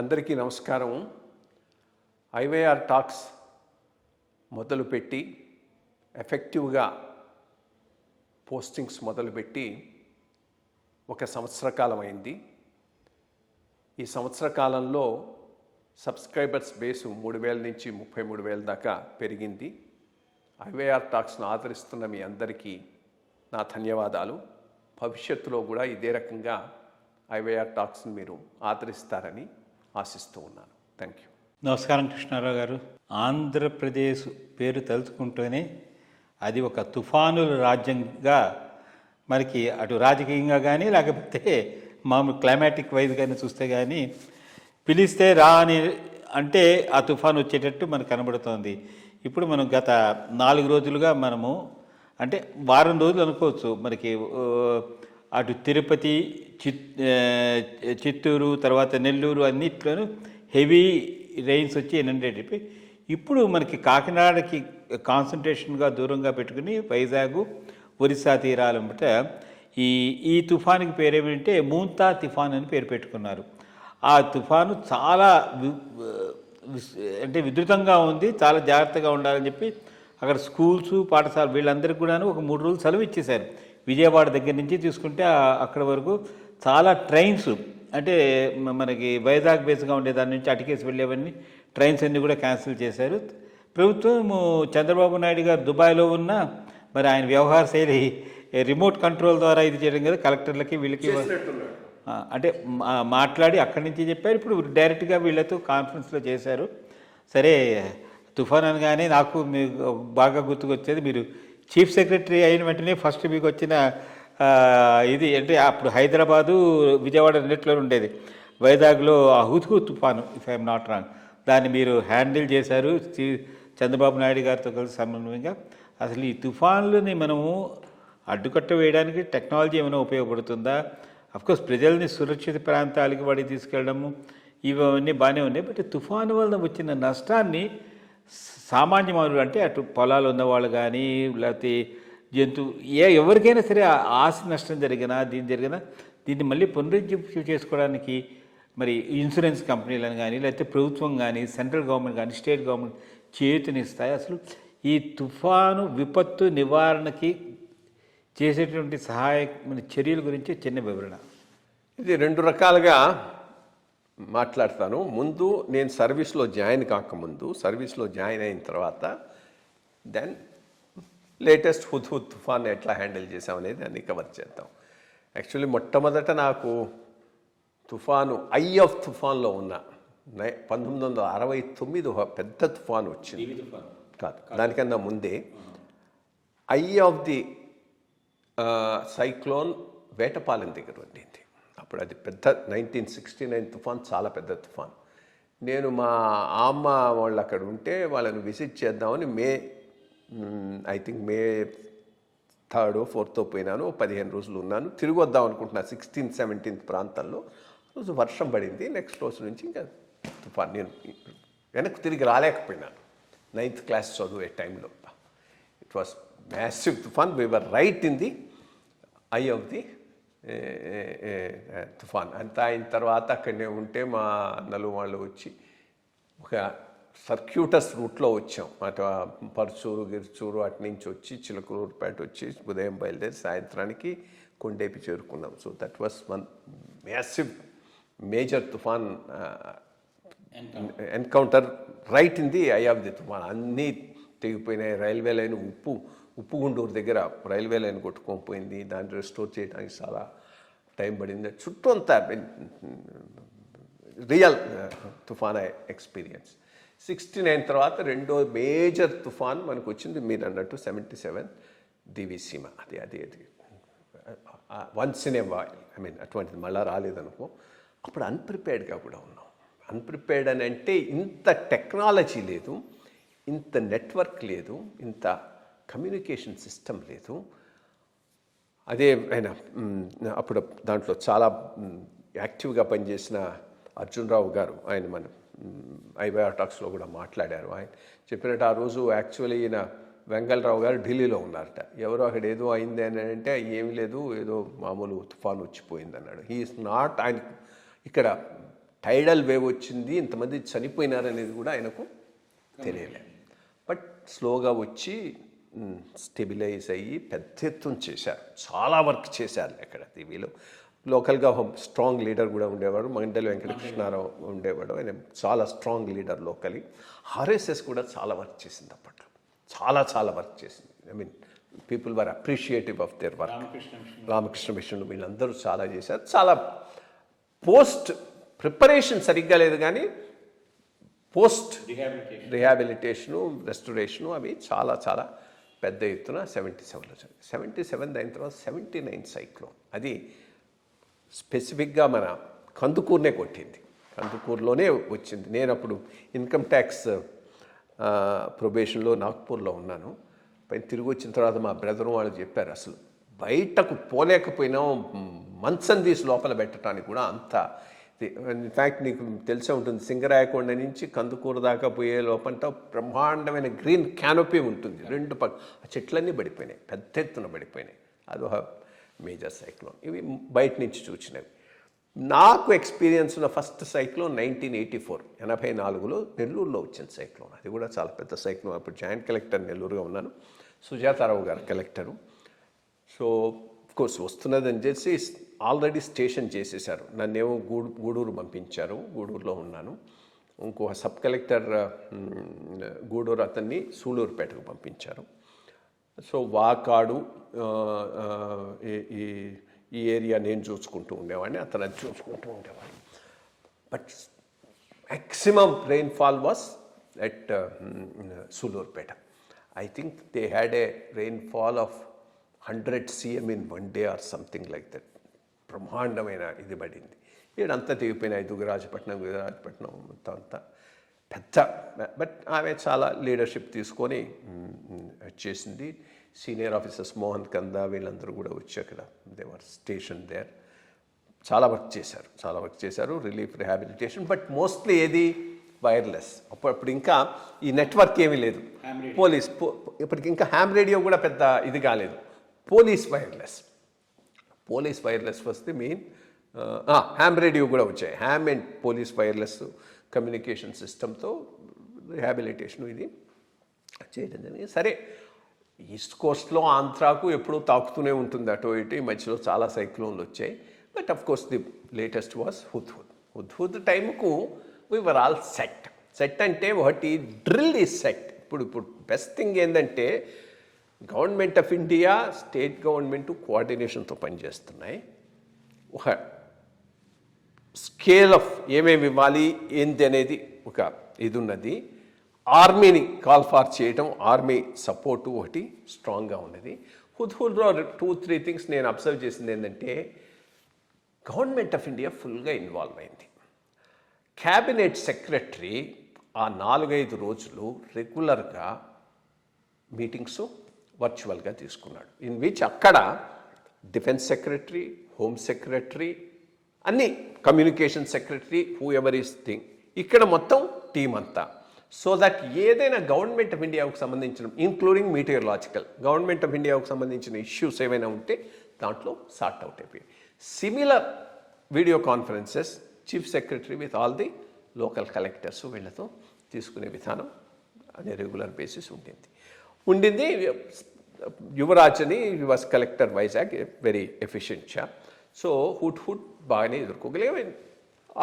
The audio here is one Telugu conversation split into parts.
అందరికీ నమస్కారం. ఐవైఆర్ టాక్స్ మొదలుపెట్టి ఎఫెక్టివ్గా పోస్టింగ్స్ మొదలుపెట్టి ఒక సంవత్సర కాలం అయింది. ఈ సంవత్సర కాలంలో సబ్స్క్రైబర్స్ బేసు 3,000 నుంచి 33,000 దాకా పెరిగింది. ఐవైఆర్ టాక్స్ను ఆదరిస్తున్న మీ అందరికీ నా ధన్యవాదాలు. భవిష్యత్తులో కూడా ఇదే రకంగా ఐవైఆర్ టాక్స్ని మీరు ఆదరిస్తారని ఆశిస్తూ ఉన్నాను. Thank you. నమస్కారం కృష్ణారావు గారు. ఆంధ్రప్రదేశ్ పేరు తలుచుకుంటూనే అది ఒక తుఫానుల రాజ్యంగా మనకి అటు రాజకీయంగా కానీ లేకపోతే మామూలు క్లైమాటిక్ వైజ్ కానీ చూస్తే కానీ పిలిస్తే రా అని అంటే ఆ తుఫాను వచ్చేటట్టు మనకు కనబడుతోంది. ఇప్పుడు మనం గత 4 రోజులుగా మనము అంటే వారం రోజులు అనుకోవచ్చు, మనకి అటు తిరుపతి, చిత్తూరు, తర్వాత నెల్లూరు అన్నిట్లోనూ హెవీ రెయిన్స్ వచ్చి ఎనండేటివి. ఇప్పుడు మనకి కాకినాడకి కాన్సన్ట్రేషన్గా దూరంగా పెట్టుకుని వైజాగ్, ఒరిస్సా తీరాలన్నమాట ఈ తుఫానుకి పేరేమిటంటే మూంతా తుఫాన్ అని పేరు పెట్టుకున్నారు. ఆ తుఫాను చాలా అంటే విధృతంగా ఉంది, చాలా జాగ్రత్తగా ఉండాలని చెప్పి అక్కడ స్కూల్స్, పాఠశాల వీళ్ళందరికీ కూడాను ఒక 3 రోజులు సెలవు ఇచ్చేశారు. విజయవాడ దగ్గర నుంచి తీసుకుంటే అక్కడ వరకు చాలా ట్రైన్స్, అంటే మనకి వైజాగ్ బేస్గా ఉండే దాని నుంచి అటుకేసి వెళ్ళేవన్నీ ట్రైన్స్ అన్నీ కూడా క్యాన్సిల్ చేశారు. ప్రభుత్వం చంద్రబాబు నాయుడు గారు దుబాయ్లో ఉన్న మరి ఆయన వ్యవహార శైలి రిమోట్ కంట్రోల్ ద్వారా ఇది చేయడం కదా, కలెక్టర్లకి వీళ్ళకి అంటే మాట్లాడి అక్కడి నుంచి చెప్పారు. ఇప్పుడు డైరెక్ట్గా వీళ్ళతో కాన్ఫరెన్స్లో చేశారు. సరే, తుఫాన్ అనగానే నాకు మీకు బాగా గుర్తుకొచ్చేది, మీరు చీఫ్ సెక్రటరీ అయిన వెంటనే ఫస్ట్ మీకు వచ్చిన ఇది అంటే అప్పుడు హైదరాబాదు, విజయవాడ రెండిట్లో ఉండేది. వైజాగ్లో ఆ హుద్హు తుఫాను, ఇఫ్ ఐఎమ్ నాట్ రాంగ్, దాన్ని మీరు హ్యాండిల్ చేశారు చంద్రబాబు నాయుడు గారితో కలిసి సమన్వయంగా. అసలు ఈ తుఫాన్లని మనము అడ్డుకట్ట వేయడానికి టెక్నాలజీ ఏమైనా ఉపయోగపడుతుందా? అఫ్కోర్స్ ప్రజల్ని సురక్షిత ప్రాంతాలకి వాడికి తీసుకెళ్ళడము ఇవన్నీ బాగానే ఉన్నాయి. బట్ తుఫాను వలన వచ్చిన నష్టాన్ని సామాన్య మానవులు, అంటే అటు పొలాలు ఉన్నవాళ్ళు కానీ లేకపోతే జంతువు ఎవరికైనా సరే ఆస్తి నష్టం జరిగినా దీన్ని మళ్ళీ పునరుజ్జీవం చేసుకోవడానికి మరి ఇన్సూరెన్స్ కంపెనీలను కానీ లేకపోతే ప్రభుత్వం కానీ సెంట్రల్ గవర్నమెంట్ కానీ స్టేట్ గవర్నమెంట్ చేయూతనిస్తాయి. అసలు ఈ తుఫాను విపత్తు నివారణకి చేసేటువంటి సహాయమైన చర్యల గురించి చిన్న వివరణ. ఇది 2 రకాలుగా మాట్లాడతాను. ముందు నేను సర్వీస్లో జాయిన్ కాకముందు, సర్వీస్లో జాయిన్ అయిన తర్వాత, దెన్ లేటెస్ట్ హుద్హుద్ తుఫాన్ ఎట్లా హ్యాండిల్ చేసామనేది అన్ని కవర్ చేద్దాం. యాక్చువల్లీ మొట్టమొదట నాకు తుఫాను ఐ ఆఫ్ తుఫాన్లో ఉన్న 1969 ఒక పెద్ద తుఫాను వచ్చింది. కాదు, దానికన్నా ముందే I of the cyclone Vetapalem దగ్గర ఉండింది. అప్పుడు అది పెద్ద 1969 తుఫాన్, చాలా పెద్ద తుఫాన్. నేను మా అమ్మ వాళ్ళు అక్కడ ఉంటే వాళ్ళని విజిట్ చేద్దామని I think May 3rd or 4th పోయినాను. 15 రోజులు ఉన్నాను. తిరిగి వద్దాం అనుకుంటున్నా 16th, 17th ప్రాంతాల్లో. రోజు వర్షం పడింది. నెక్స్ట్ రోజు నుంచి ఇంకా తుఫాన్. నేను వెనక్కి తిరిగి రాలేకపోయినాను. 9th క్లాస్ చదువు టైంలో. ఇట్ వాస్ మ్యాసివ్ తుఫాన్. We were right in the eye of the తుఫాన్. అంతా అయిన తర్వాత అక్కడనే ఉంటే మా అన్నలు వాళ్ళు వచ్చి ఒక సర్క్యూటస్ రూట్లో వచ్చాం. అటు పర్చూరు, గిర్చూరు అటు నుంచి వచ్చి చిలకలూరుపేట వచ్చి ఉదయం బయలుదేరి సాయంత్రానికి కొండేపి చేరుకున్నాం. So that was one massive major తుఫాన్ encounter right in the eye of the తుఫాన్. అన్నీ తెగిపోయినాయి. రైల్వే లైన్ ఉప్పుగుండూరు దగ్గర రైల్వే లైన్ కొట్టుకోకపోయింది. దాన్ని రెస్టోర్ చేయడానికి చాలా టైం పడింది. చుట్టూ అంతా రియల్ తుఫాన్ ఎక్స్పీరియన్స్. 69 తర్వాత రెండో మేజర్ తుఫాన్ మనకు వచ్చింది, మీరు అన్నట్టు 77 దివిసీమ. అది once in a while. I mean అటువంటిది మళ్ళా రాలేదనుకో. అప్పుడు అన్ప్రిపేర్డ్గా కూడా ఉన్నాం. అన్ప్రిపేర్డ్ అని అంటే ఇంత టెక్నాలజీ లేదు, ఇంత నెట్వర్క్ లేదు, ఇంత కమ్యూనికేషన్ సిస్టమ్ లేదు. అదే ఆయన అప్పుడు దాంట్లో చాలా యాక్టివ్గా పనిచేసిన అర్జున్ రావు గారు, ఆయన మన ఐవైఆర్ టాక్స్లో కూడా మాట్లాడారు. ఆయన చెప్పినట్టు ఆ రోజు యాక్చువల్లీ ఈయన వెంగళరావు గారు ఢిల్లీలో ఉన్నారట. ఎవరో అక్కడ ఏదో అయింది అని అంటే ఏమీ లేదు, ఏదో మామూలు తుఫాను వచ్చిపోయింది అన్నాడు. He is not. ఆయన ఇక్కడ టైడల్ వేవ్ వచ్చింది, ఇంతమంది చనిపోయినారనేది కూడా ఆయనకు తెలియలేదు. బట్ స్లోగా వచ్చి స్టెబిలైజ్ అయ్యి పెద్ద ఎత్తున చేశారు, చాలా వర్క్ చేశారు అక్కడ టీవీలో. లోకల్గా స్ట్రాంగ్ లీడర్ కూడా ఉండేవాడు, మండలి వెంకటకృష్ణారావు ఉండేవాడు, ఆయన చాలా స్ట్రాంగ్ లీడర్ లోకలీ. ఆర్ఎస్ఎస్ కూడా చాలా వర్క్ చేసింది అప్పట్లో, చాలా వర్క్ చేసింది. I mean people were appreciative of their work. Ramakrishna Mission వీళ్ళందరూ చాలా చేశారు. చాలా పోస్ట్ ప్రిపరేషన్ సరిగ్గా లేదు, కానీ పోస్ట్ రిహాబిలిటేషను, రెస్టరేషను అవి చాలా పెద్ద ఎత్తున 77లో 77 అయిన తర్వాత 79 సైక్లోన్. అది స్పెసిఫిక్గా మన కందుకూరునే కొట్టింది, కందుకూరులోనే వచ్చింది. నేను అప్పుడు ఇన్కమ్ ట్యాక్స్ ప్రొబేషన్లో నాగ్పూర్లో ఉన్నాను. పైన తిరిగి వచ్చిన తర్వాత మా బ్రదర్ వాళ్ళు చెప్పారు, అసలు బయటకు పోలేకపోయినా మంచం తీసి లోపల పెట్టడానికి కూడా అంత. ఇన్ఫ్యాక్ట్ నీకు తెలిసే ఉంటుంది, సింగరాయకొండ నుంచి కందుకూరు దాకా పోయే లోపంట బ్రహ్మాండమైన గ్రీన్ క్యానోపీ ఉంటుంది, రెండు ఆ చెట్లన్నీ పడిపోయినాయి, పెద్ద ఎత్తున పడిపోయినాయి. అదొక మేజర్ సైక్లోన్. ఇవి బయట నుంచి చూసినవి. నాకు ఎక్స్పీరియన్స్ ఉన్న ఫస్ట్ సైక్లోన్ 1984, 84లో నెల్లూరులో వచ్చిన సైక్లోన్. అది కూడా చాలా పెద్ద సైక్లోన్. అప్పుడు జాయింట్ కలెక్టర్ నెల్లూరుగా ఉన్నాను, సుజాతారావు గారు కలెక్టరు. సో కోర్స్ వస్తున్నదని చేసి ఆల్రెడీ స్టేషన్ చేసేసారు. నన్నేమో గూడూరు పంపించారు, గూడూరులో ఉన్నాను. ఇంకో సబ్ కలెక్టర్ గూడూరు అతన్ని సూళ్ళూరుపేటకు పంపించారు. సో వాకాడు ఈ ఏరియా నేను చూసుకుంటూ ఉండేవాడిని, అతను అది చూసుకుంటూ ఉండేవాడిని. But maximum rainfall was at Sullurpeta. I think they had a rainfall of 100 cm in 1 day or something like that. బ్రహ్మాండమైన ఇది పడింది. ఈడంతా తెగిపోయినాయి, దుగ్గరాజపట్నం మొత్తం అంతా పెద్ద. బట్ ఆమె చాలా లీడర్షిప్ తీసుకొని చేసింది. సీనియర్ ఆఫీసర్స్ మోహన్ కందా వీళ్ళందరూ కూడా వచ్చి అక్కడ దేవర్ స్టేషన్ దేర్ చాలా వర్క్ చేశారు, రిలీఫ్, రిహాబిలిటేషన్. బట్ మోస్ట్లీ ఏది వైర్లెస్. అప్పుడు ఇంకా ఈ నెట్వర్క్ ఏమీ లేదు. ఇప్పటికి ఇంకా హ్యామ్ రేడియో కూడా పెద్ద ఇది కాలేదు. పోలీస్ వైర్లెస్ వస్తే మెయిన్. హ్యామ్ రేడియో కూడా వచ్చాయి. Ham and police wireless communication సిస్టంతో రిహాబిలిటేషన్ ఇది చేయడం జరిగింది. సరే, ఈస్ట్ కోస్ట్లో ఆంధ్రాకు ఎప్పుడూ తాకుతూనే ఉంటుంది అటు ఇటు. ఈ మధ్యలో చాలా సైక్లోన్లు వచ్చాయి. But of course the latest was Hudhud టైంకు వీ వర్ ఆల్ సెట్ అంటే ఒకటి డ్రిల్ ఈజ్ సెట్. ఇప్పుడు బెస్ట్ థింగ్ ఏంటంటే government of India, state government కోఆర్డినేషన్తో పనిచేస్తున్నాయి. ఒక స్కేల్ ఆఫ్ ఏమేమి ఇవ్వాలి ఏంటి అనేది ఒక ఇది ఉన్నది. ఆర్మీని కాల్ ఫార్ చేయడం, ఆర్మీ సపోర్టు ఒకటి స్ట్రాంగ్గా ఉన్నది. హుద్హుద్లో 2-3 థింగ్స్ నేను అబ్జర్వ్ చేసింది ఏంటంటే, గవర్నమెంట్ ఆఫ్ ఇండియా ఫుల్గా ఇన్వాల్వ్ అయింది. క్యాబినెట్ సెక్రటరీ ఆ 4-5 రోజులు రెగ్యులర్గా మీటింగ్స్ వర్చువల్గా తీసుకున్నాడు. ఇన్ విచ్ అక్కడ డిఫెన్స్ సెక్రటరీ, హోమ్ సెక్రటరీ, అన్ని communication secretary, who ever is thing, ఇక్కడ మొత్తం టీం అంతా. సో దట్ ఏదైనా గవర్నమెంట్ ఆఫ్ ఇండియాకు సంబంధించిన, ఇంక్లూడింగ్ మీటియరలాజికల్, గవర్నమెంట్ ఆఫ్ ఇండియాకు సంబంధించిన ఇష్యూస్ ఏమైనా ఉంటే దాంట్లో సార్ట్ అవుట్ అయిపోయాయి. Similar video conferences chief secretary with all the local collectors వీళ్ళతో తీసుకునే విధానం అనే రెగ్యులర్ బేసిస్ ఉండింది. యువరాజ్ అని was collector Vizag, very efficient chap. So హుడ్ బాగానే ఎదుర్కోగలిగే.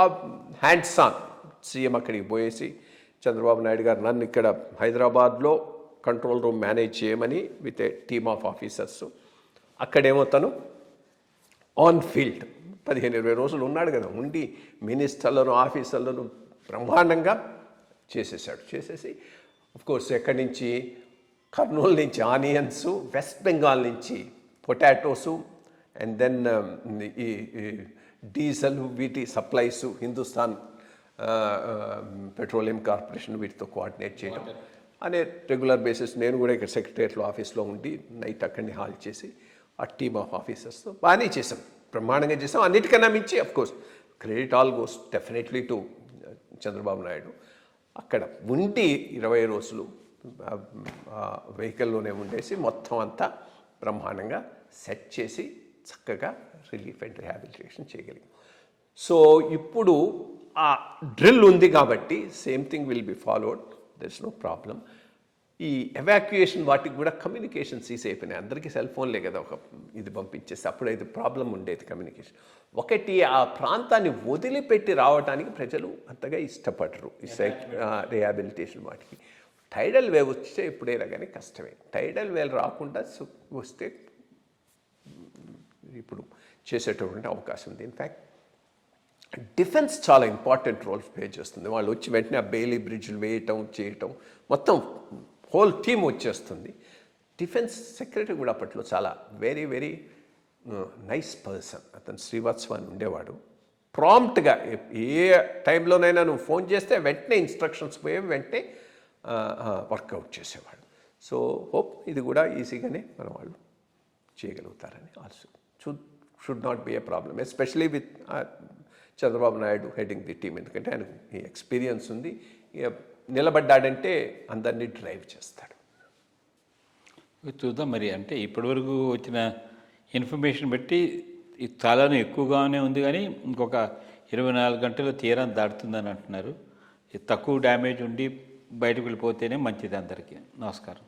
ఆ హ్యాండ్స్ ఆన్ సీఎం అక్కడికి పోయేసి, చంద్రబాబు నాయుడు గారు నన్ను ఇక్కడ హైదరాబాద్లో కంట్రోల్ రూమ్ మేనేజ్ చేయమని with a team of officers. అక్కడేమో తను ఆన్ ఫీల్డ్ 15-20 రోజులు ఉన్నాడు కదా, ఉండి మినిస్టర్లను, ఆఫీసర్లను బ్రహ్మాండంగా చేసేసి కోర్స్ ఎక్కడి నుంచి, కర్నూలు నుంచి ఆనియన్స్, వెస్ట్ బెంగాల్ నుంచి పొటాటోసు, అండ్ దెన్ ఈ డీజిల్ వీటి సప్లైస్ హిందుస్థాన్ పెట్రోలియం కార్పొరేషన్ వీటితో కోఆర్డినేట్ చేయడం అనే రెగ్యులర్ బేసిస్. నేను కూడా ఇక్కడ సెక్రటరియట్లో ఆఫీస్లో ఉండి నైట్ అక్కడిని హాల్ చేసి ఆ టీమ్ ఆఫ్ ఆఫీసర్స్తో బాగానే చేసాం, బ్రహ్మాండంగా చేసాం. అన్నిటికన్నా మించి of course credit all goes definitely to Chandrababu Naidu. అక్కడ ఉండి 20 రోజులు వెహికల్లోనే ఉండేసి మొత్తం అంతా బ్రహ్మాండంగా సెట్ చేసి చక్కగా రిలీఫ్ అండ్ రిహాబిలిటేషన్ చేయగలిగాం. సో ఇప్పుడు ఆ డ్రిల్ ఉంది కాబట్టి same thing will be followed, there is no problem. ఈ ఎవాక్యుయేషన్ వాటికి కూడా కమ్యూనికేషన్ సీజ్ అయిపోయినాయి. అందరికీ సెల్ ఫోన్లే కదా, ఒక ఇది పంపించేస్తే అప్పుడైతే ప్రాబ్లం ఉండేది కమ్యూనికేషన్. ఒకటి ఆ ప్రాంతాన్ని వదిలిపెట్టి రావడానికి ప్రజలు అంతగా ఇష్టపడరు ఈ రిహాబిలిటేషన్ వాటికి. టైడల్ వేవ్ వస్తే ఎప్పుడైనా కానీ కష్టమే. టైడల్ వేవ్ రాకుండా వస్తే ఇప్పుడు చేసేటటువంటి అవకాశం ఉంది. ఇన్ఫ్యాక్ట్ డిఫెన్స్ చాలా ఇంపార్టెంట్ రోల్ ప్లే చేస్తుంది. వాళ్ళు వచ్చి వెంటనే ఆ బెయిలీ బ్రిడ్జ్లు వేయటం చేయటం మొత్తం హోల్ టీమ్ వచ్చేస్తుంది. డిఫెన్స్ సెక్రటరీ కూడా అప్పట్లో చాలా వెరీ వెరీ నైస్ పర్సన్. అతను శ్రీవాత్సవ అని ఉండేవాడు. ప్రాంప్ట్గా ఏ టైంలోనైనా నువ్వు ఫోన్ చేస్తే వెంటనే ఇన్స్ట్రక్షన్స్ పోయి వెంటనే వర్కౌట్ చేసేవాడు. సో హోప్ ఇది కూడా ఈజీగానే మన వాళ్ళు చేయగలుగుతారని also should not be a problem, especially with Chandrababu Naidu heading the team. ఎందుకంటే ఆయనకు ఈ ఎక్స్పీరియన్స్ ఉంది, నిలబడ్డాడంటే అందరినీ డ్రైవ్ చేస్తాడు. చూద్దాం మరి. అంటే ఇప్పటివరకు వచ్చిన ఇన్ఫర్మేషన్ బట్టి ఇది చాలానే ఎక్కువగానే ఉంది, కానీ ఇంకొక 24 గంటలు తీరాన్ని దాటుతుందని అంటున్నారు. తక్కువ డ్యామేజ్ ఉండి బయటకు వెళ్ళిపోతేనే మంచిది అందరికీ. నమస్కారం.